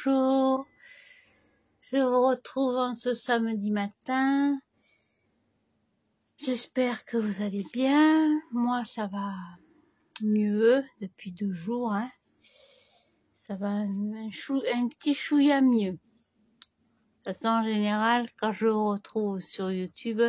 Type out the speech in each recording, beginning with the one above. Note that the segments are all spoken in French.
Bonjour, je vous retrouve en ce samedi matin. J'espère que vous allez bien. Moi, ça va mieux depuis 2 jours. Ça va un petit chouïa mieux. De toute façon, en général, quand je vous retrouve sur YouTube,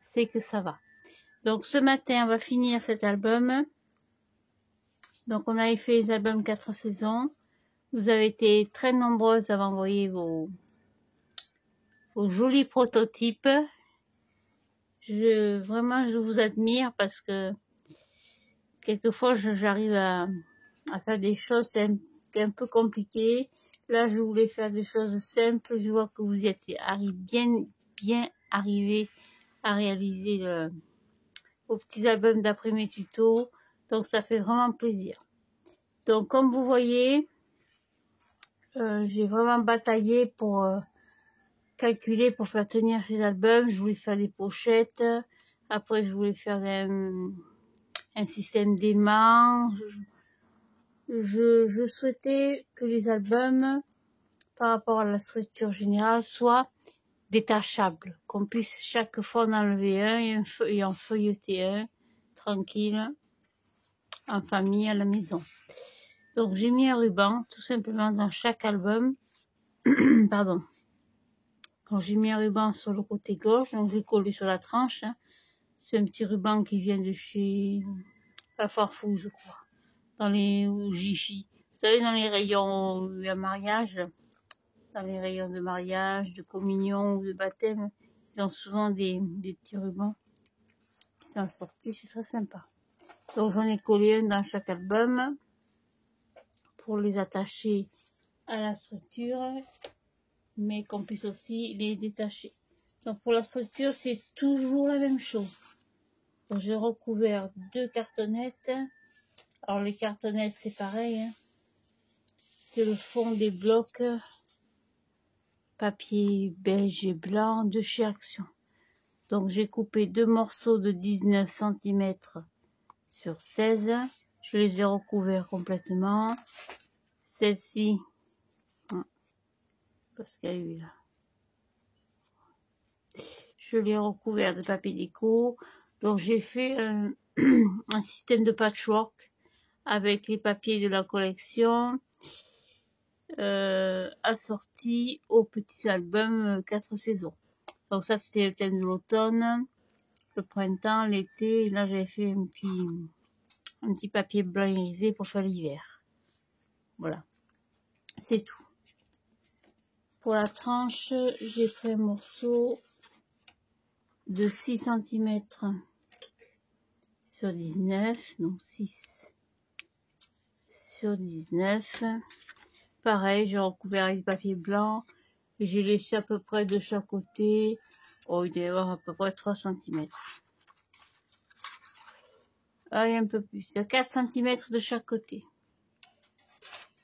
c'est que ça va. Donc, ce matin, on va finir cet album. Donc, on avait fait les albums 4 saisons. Vous avez été très nombreuses à m'envoyer vos jolis prototypes. Vraiment, je vous admire parce que quelquefois, j'arrive à faire des choses un peu compliquées. Là, je voulais faire des choses simples. Je vois que vous y êtes bien arrivé à réaliser vos petits albums d'après mes tutos. Donc, ça fait vraiment plaisir. Donc, comme vous voyez, j'ai vraiment bataillé pour calculer pour faire tenir ces albums. Je voulais faire des pochettes. Après, je voulais faire un système d'aimant. Je souhaitais que les albums, par rapport à la structure générale, soient détachables. Qu'on puisse chaque fois en enlever un et en feuilleter un, tranquille, en famille, à la maison. Donc, j'ai mis un ruban, tout simplement, dans chaque album. Pardon. Quand j'ai mis un ruban sur le côté gauche, donc j'ai collé sur la tranche. C'est un petit ruban qui vient de chez La Farfouille, je crois. Dans les Jichi. Vous savez, dans les rayons où il y a mariage, dans les rayons de mariage, de communion ou de baptême, ils ont souvent des petits rubans qui sont sortis, c'est très sympa. Donc j'en ai collé un dans chaque album pour les attacher à la structure, mais qu'on puisse aussi les détacher. Donc pour la structure, c'est toujours la même chose. Donc j'ai recouvert 2 cartonnettes. Alors les cartonnettes, c'est pareil, c'est le fond des blocs papier beige et blanc de chez Action. Donc j'ai coupé 2 morceaux de 19 cm sur 16. Je les ai recouverts complètement. Celle-ci, parce qu'elle est là, je l'ai recouvert de papier déco. Donc j'ai fait un système de patchwork avec les papiers de la collection assortis aux petits albums 4 saisons. Donc ça, c'était le thème de l'automne, le printemps, l'été. Là, j'avais fait un petit papier blanc irisé pour faire l'hiver. Voilà, c'est tout. Pour la tranche, j'ai pris un morceau de 6 cm sur 19, donc 6 sur 19. Pareil, j'ai recouvert avec du papier blanc et j'ai laissé à peu près de chaque côté. Oh, il doit y avoir à peu près 3 cm. Ah, il y a un peu plus. Il y a 4 cm de chaque côté.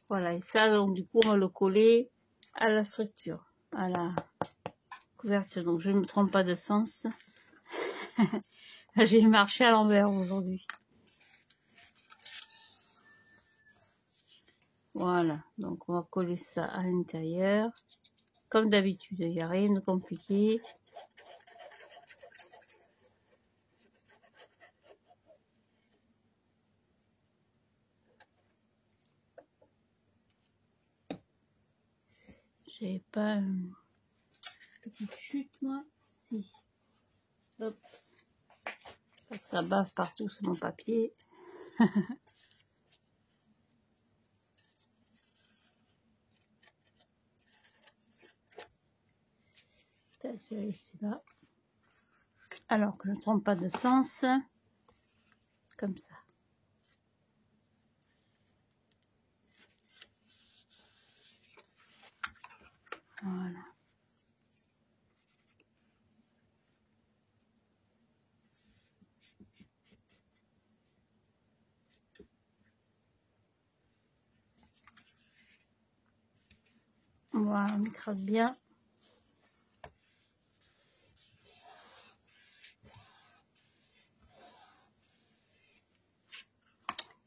Voilà, et ça, donc du coup, on va le coller à la structure, à la couverture. Donc, je ne me trompe pas de sens. J'ai marché à l'envers aujourd'hui. Voilà, donc on va coller ça à l'intérieur. Comme d'habitude, il n'y a rien de compliqué. J'avais pas une petite chute, moi. Si. Hop. Ça bave partout sur mon papier. Peut-être que je vais laisser là. Alors que je ne trompe pas de sens. Comme ça. Voilà. Voilà, on écrase bien.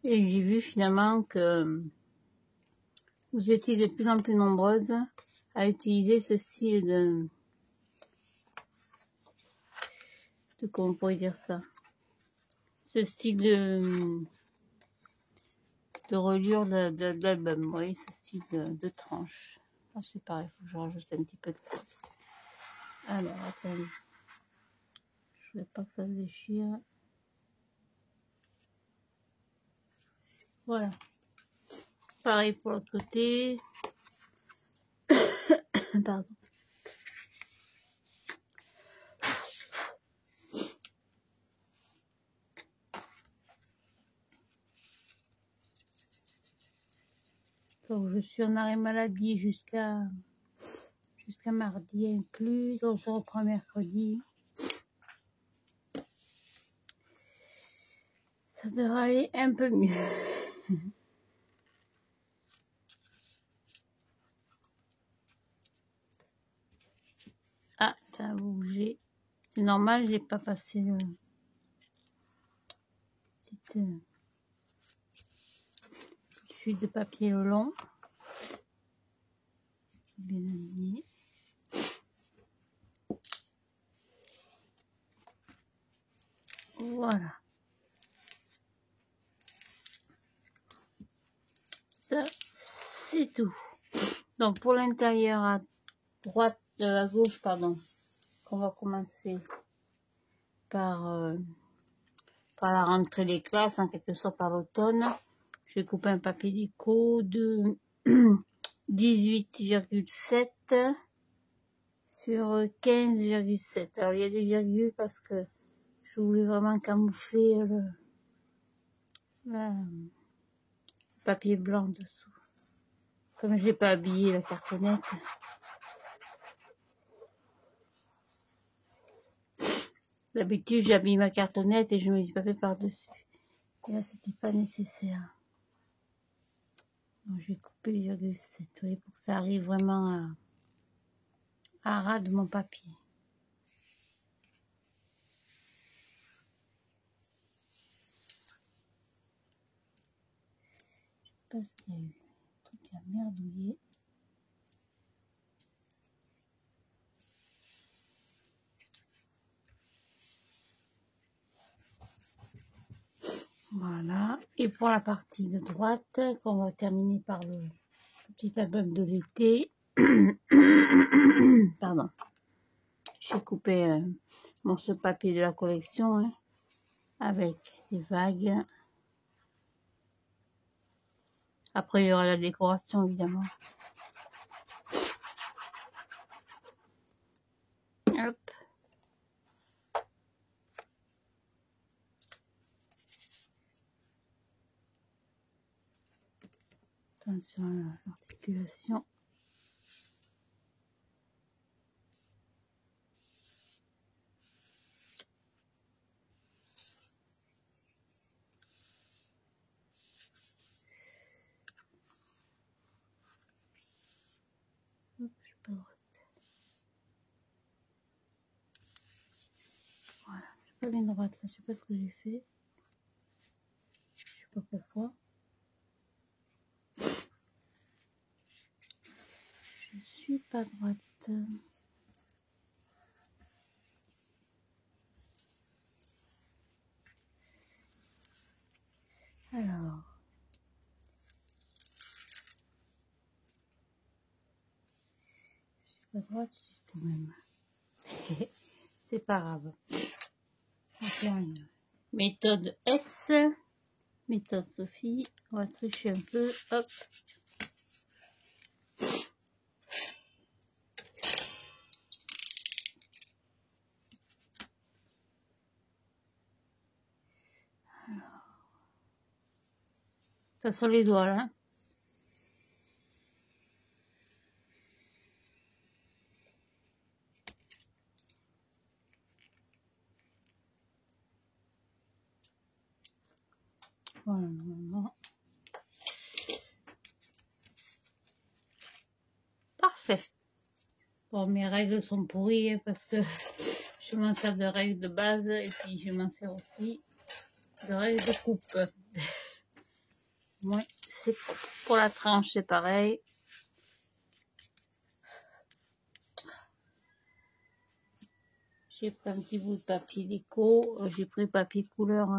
Et j'ai vu finalement que vous étiez de plus en plus nombreuses à utiliser ce style de comment on pourrait dire ça, ce style de reliure d'album, vous voyez, ce style de tranche. Ah, c'est pareil, il faut que je rajoute un petit peu de colle. Alors, attendez, je ne veux pas que ça se déchire. Voilà. Pareil pour l'autre côté. Pardon. Donc, je suis en arrêt maladie jusqu'à mardi inclus. Donc, je reprends mercredi. Ça devrait aller un peu mieux. Ah, ça a bougé. C'est normal, j'ai pas passé le petite chute de papier le long. C'est bien aligné. Voilà. Ça, c'est tout. Donc, pour l'intérieur à droite, à gauche, pardon, on va commencer par la rentrée des classes, en quelque sorte par l'automne. Je vais couper un papier déco de 18,7 sur 15,7. Alors, il y a des virgules parce que je voulais vraiment camoufler le papier blanc dessous. Comme je n'ai pas habillé la cartonnette. D'habitude, j'habille ma cartonnette et je mets du papier par-dessus. Et là, c'était pas nécessaire. Donc, je vais couper 0,7, oui, pour que ça arrive vraiment à ras de mon papier. Je pense qu'il y a eu un truc à merdouiller. Voilà. Et pour la partie de droite, qu'on va terminer par le petit album de l'été. Pardon. J'ai coupé mon ce papier de la collection hein, avec les vagues. Après, il y aura la décoration, évidemment. Hop. Attention à l'articulation. Hop, je suis pas droite. Voilà, je suis pas bien droite là, je sais pas ce que j'ai fait. Je sais pas pourquoi. Je suis pas droite. Alors. Je suis pas droite du tout même. C'est pas grave. On va faire une méthode S. Méthode Sophie. On va tricher un peu. Hop. Ça sur les doigts là. Voilà, normalement. Parfait. Bon, mes règles sont pourries parce que je m'en sers de règles de base et puis je m'en sers aussi de règles de coupe. Moi, c'est Pour la tranche, c'est pareil. J'ai pris un petit bout de papier déco. J'ai pris papier couleur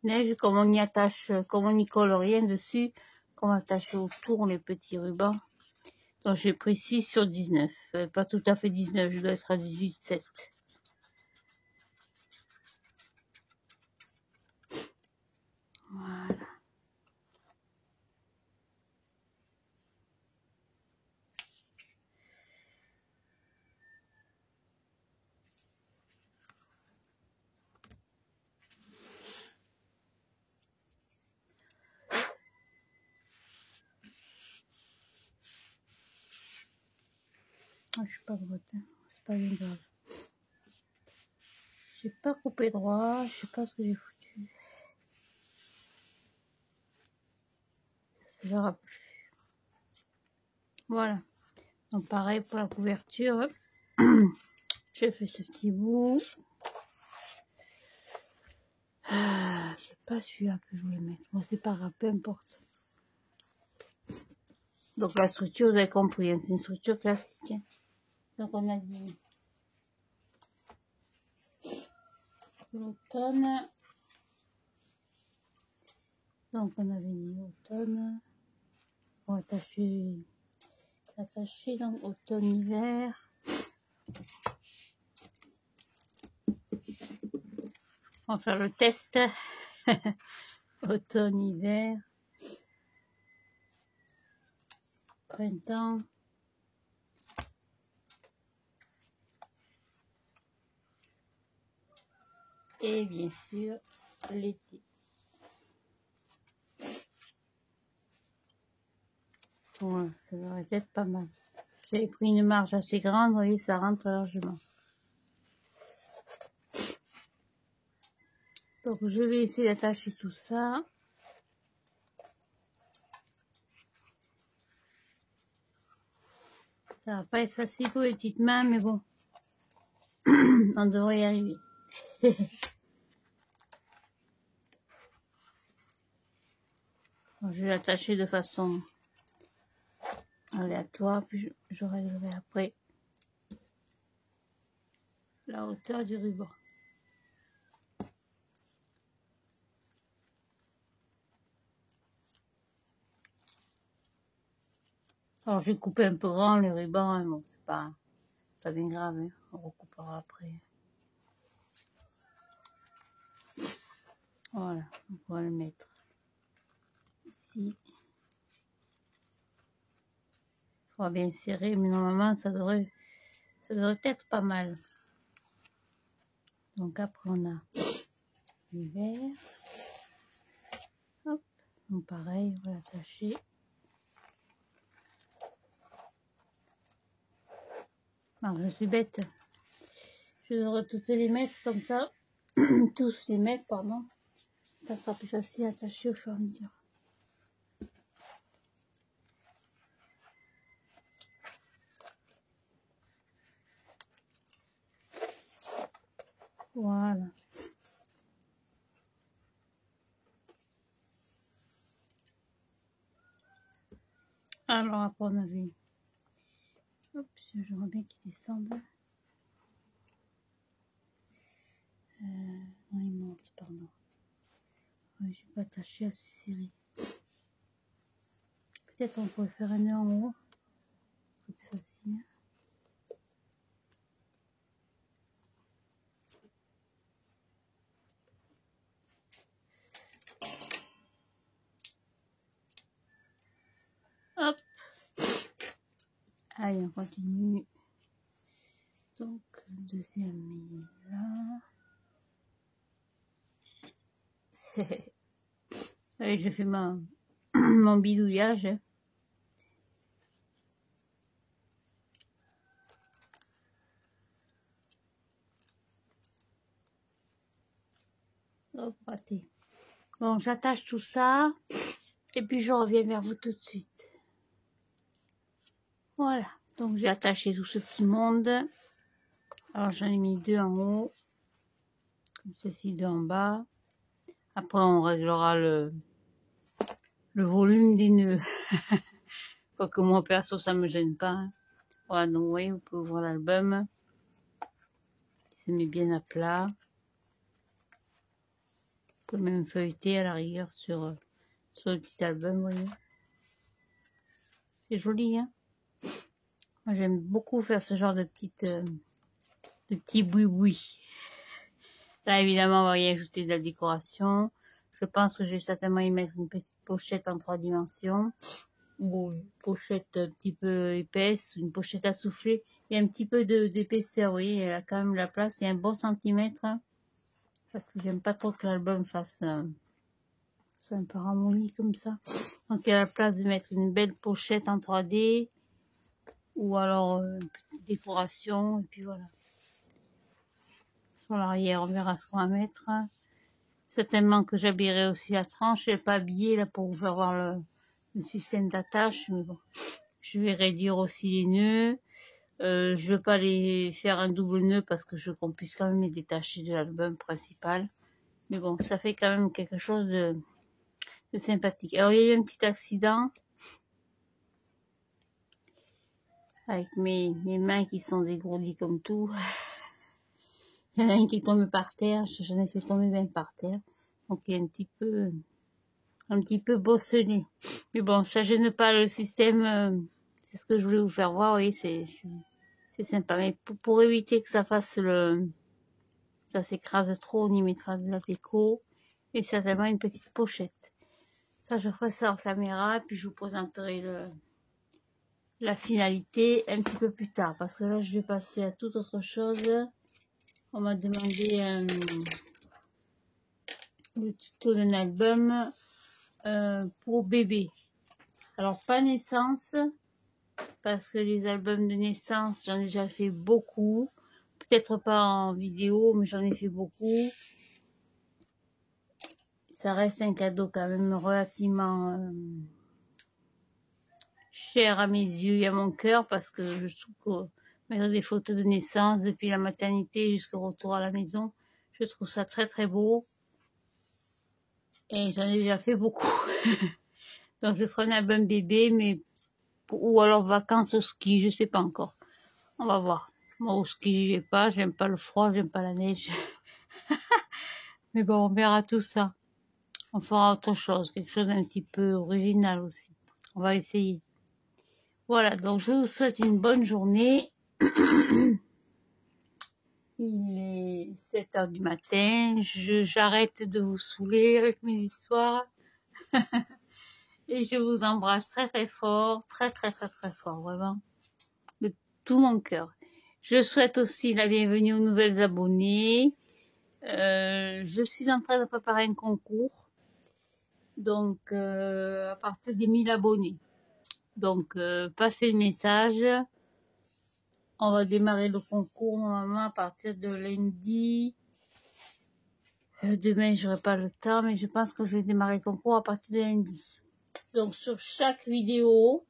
neige, comme on y attache, comme on n'y colle rien dessus, comme on attache autour les petits rubans. Donc j'ai pris 6 sur 19. Pas tout à fait 19, je dois être à 18,7. Voilà. Ah, je suis pas droite, hein. C'est pas bien grave. J'ai pas coupé droit, je sais pas ce que j'ai foutu. Ça se verra plus. Voilà. Donc pareil pour la couverture. J'ai fait ce petit bout. Ah, c'est pas celui-là que je voulais mettre. Bon, c'est pas grave, peu importe. Donc la structure, vous avez compris, hein, c'est une structure classique. Hein. Donc on a dit l'automne. Donc on avait dit automne. On va attacher donc automne-hiver. On va faire le test. Automne-hiver. Printemps. Et bien sûr, l'été. Voilà, ça devrait être pas mal. J'avais pris une marge assez grande, vous voyez, ça rentre largement. Donc je vais essayer d'attacher tout ça. Ça va pas être facile pour les petites mains, mais bon, on devrait y arriver. Bon, je vais l'attacher de façon aléatoire, puis je réglerai après la hauteur du ruban. Alors j'ai coupé un peu grand les rubans, hein, bon, c'est pas bien grave, hein, on recoupera après. Voilà, on va le mettre ici. Il faudra bien serrer, mais normalement ça devrait être pas mal. Donc après on a l'hiver. Hop, donc pareil, on va l'attacher. Non, je suis bête. Je devrais toutes les mettre comme ça. Tous les mettre, pardon. Ça sera plus facile à attacher au fur et à mesure. Voilà. Alors après on avait... Hop, j'aimerais bien qu'il descende. Non, il monte, pardon. Ouais, j'ai pas attaché assez serré. Peut-être on pourrait faire un nœud en haut. C'est plus facile. Hop. Allez, on continue. Donc, le deuxième est là. Allez, je fais mon bidouillage. Hop, raté. Bon, j'attache tout ça. Et puis, je reviens vers vous tout de suite. Voilà. Donc, j'ai attaché tout ce petit monde. Alors, j'en ai mis 2 en haut. Comme ceci, 2 en bas. Après, on réglera le volume des nœuds. Quoique moi perso ça me gêne pas. Hein. Voilà, donc vous voyez, vous pouvez voir l'album. Il se met bien à plat. Vous pouvez même feuilleter à la rigueur sur le petit album, vous voyez. C'est joli, hein. Moi j'aime beaucoup faire ce genre de petits boui-boui. Là évidemment on va y ajouter de la décoration. Je pense que je vais certainement y mettre une petite pochette en 3 dimensions. Ou une pochette un petit peu épaisse, une pochette à souffler. Il y a un petit peu d'épaisseur, vous voyez, il y a quand même la place, il y a un bon centimètre. Hein, parce que j'aime pas trop que l'album fasse soit un peu ramolli comme ça. Donc il y a la place de mettre une belle pochette en 3D. Ou alors une petite décoration, et puis voilà. Sur l'arrière, on verra ce qu'on va mettre. Certainement que j'habillerai aussi la tranche. Je ne l'ai pas habillée là pour vous faire voir le système d'attache, mais bon. Je vais réduire aussi les nœuds. Je veux pas les faire un double nœud parce que je veux qu'on puisse quand même les détacher de l'album principal. Mais bon, ça fait quand même quelque chose de sympathique. Alors, il y a eu un petit accident avec mes mains qui sont dégourdies comme tout. Il y en a une qui tombe par terre, j'en ai fait tomber même par terre. Donc, il est un petit peu bosselé. Mais bon, ça gêne pas le système. C'est ce que je voulais vous faire voir. Oui, c'est sympa. Mais pour éviter que ça fasse ça s'écrase trop, on y mettra de la déco. Et certainement une petite pochette. Ça, je ferai ça en caméra. Puis je vous présenterai la finalité un petit peu plus tard. Parce que là, je vais passer à toute autre chose. On m'a demandé le tuto d'un album pour bébé. Alors, pas naissance, parce que les albums de naissance, j'en ai déjà fait beaucoup. Peut-être pas en vidéo, mais j'en ai fait beaucoup. Ça reste un cadeau quand même relativement cher à mes yeux et à mon cœur, parce que je trouve que mettre des photos de naissance depuis la maternité jusqu'au retour à la maison, je trouve ça très très beau. Et j'en ai déjà fait beaucoup. Donc je ferai un album bébé, mais ou alors vacances au ski, je sais pas encore. On va voir. Moi au ski j'y vais pas, j'aime pas le froid, j'aime pas la neige. Mais bon, on verra tout ça. On fera autre chose, quelque chose d'un petit peu original aussi. On va essayer. Voilà, donc je vous souhaite une bonne journée. Il est 7h du matin. J'arrête de vous saouler avec mes histoires. Et je vous embrasse très très fort, très très très très fort, vraiment, de tout mon cœur. Je souhaite aussi la bienvenue aux nouvelles abonnés. Je suis en train de préparer un concours, donc à partir des 1000 abonnés. Donc passez le message. On va démarrer le concours normalement à partir de lundi. Demain, j'aurai pas le temps, mais je pense que je vais démarrer le concours à partir de lundi. Donc sur chaque vidéo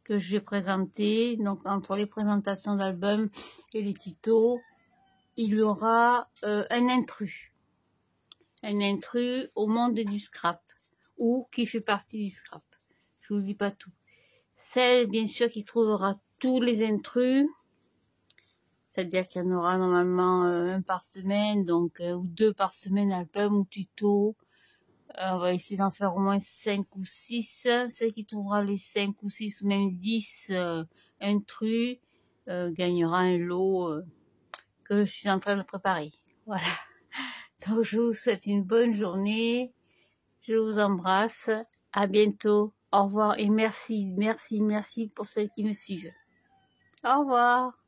que je vais présenter, donc entre les présentations d'albums et les tutos, il y aura un intrus au monde du scrap, ou qui fait partie du scrap. Je vous dis pas tout. Celle, bien sûr, qui trouvera tous les intrus, c'est-à-dire qu'il y en aura normalement un par semaine, donc ou 2 par semaine, album ou tuto. On va essayer d'en faire au moins 5 ou 6. Celle qui trouvera les 5 ou 6 ou même 10 intrus gagnera un lot que je suis en train de préparer. Voilà. Donc je vous souhaite une bonne journée. Je vous embrasse. À bientôt. Au revoir et merci pour celles qui me suivent. Au revoir.